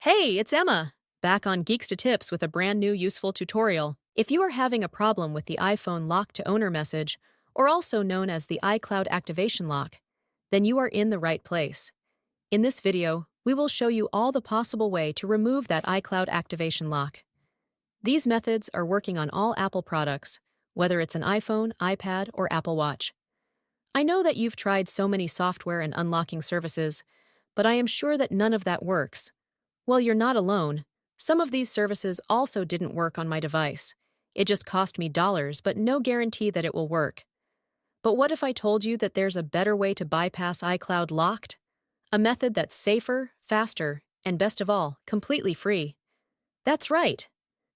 Hey, it's Emma, back on Geeks to Tips with a brand new useful tutorial. If you are having a problem with the iPhone lock to owner message, or also known as the iCloud activation lock, then you are in the right place. In this video, we will show you all the possible way to remove that iCloud activation lock. These methods are working on all Apple products, whether it's an iPhone, iPad, or Apple Watch. I know that you've tried so many software and unlocking services, but I am sure that none of that works. Well, you're not alone. Some of these services also didn't work on my device. It just cost me dollars, but no guarantee that it will work. But what if I told you that there's a better way to bypass iCloud locked? A method that's safer, faster, and best of all, completely free. That's right.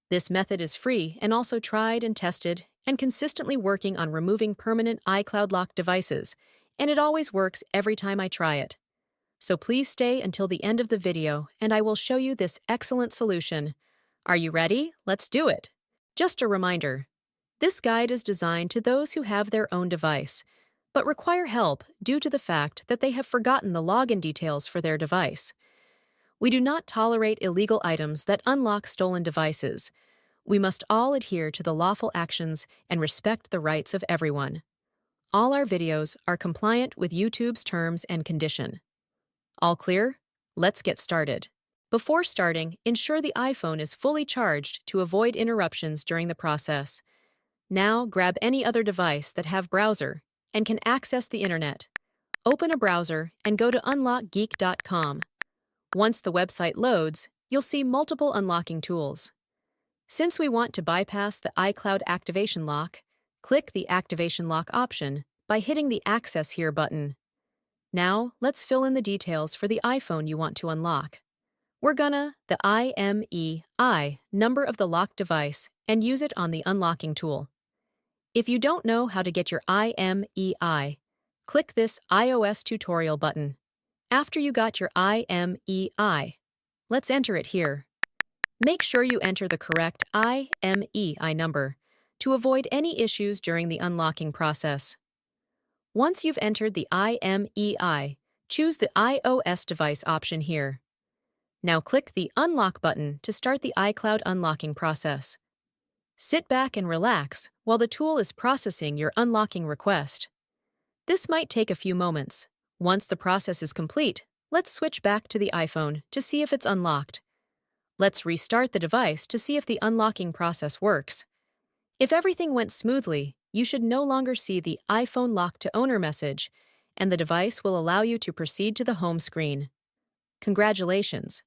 This method is free and also tried and tested and consistently working on removing permanent iCloud locked devices, and it always works every time I try it. So please stay until the end of the video and I will show you this excellent solution. Are you ready? Let's do it. Just a reminder, this guide is designed to those who have their own device, but require help due to the fact that they have forgotten the login details for their device. We do not tolerate illegal items that unlock stolen devices. We must all adhere to the lawful actions and respect the rights of everyone. All our videos are compliant with YouTube's terms and condition. All clear? Let's get started. Before starting, ensure the iPhone is fully charged to avoid interruptions during the process. Now, grab any other device that have browser and can access the internet. Open a browser and go to unlockgeek.com. Once the website loads, you'll see multiple unlocking tools. Since we want to bypass the iCloud activation lock, click the Activation Lock option by hitting the Access Here button. Now, let's fill in the details for the iPhone you want to unlock. We're gonna the IMEI number of the locked device and use it on the unlocking tool. If you don't know how to get your IMEI, click this iOS tutorial button. After you got your IMEI, let's enter it here. Make sure you enter the correct IMEI number to avoid any issues during the unlocking process. Once you've entered the IMEI, choose the iOS device option here. Now click the Unlock button to start the iCloud unlocking process. Sit back and relax while the tool is processing your unlocking request. This might take a few moments. Once the process is complete, let's switch back to the iPhone to see if it's unlocked. Let's restart the device to see if the unlocking process works. If everything went smoothly, you should no longer see the iPhone lock to owner message, and the device will allow you to proceed to the home screen. Congratulations!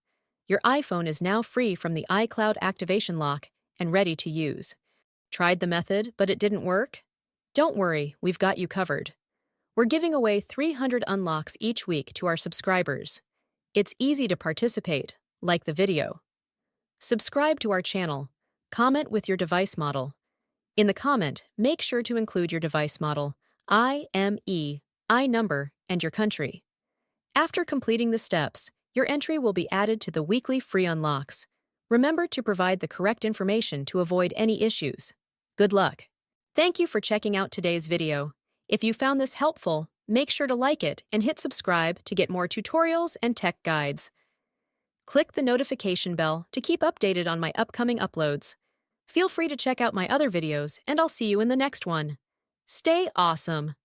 Your iPhone is now free from the iCloud activation lock and ready to use. Tried the method, but it didn't work? Don't worry, we've got you covered. We're giving away 300 unlocks each week to our subscribers. It's easy to participate, like the video. Subscribe to our channel. Comment with your device model. In the comment, make sure to include your device model, IMEI number, and your country. After completing the steps, your entry will be added to the weekly free unlocks. Remember to provide the correct information to avoid any issues. Good luck! Thank you for checking out today's video. If you found this helpful, make sure to like it and hit subscribe to get more tutorials and tech guides. Click the notification bell to keep updated on my upcoming uploads. Feel free to check out my other videos, and I'll see you in the next one. Stay awesome!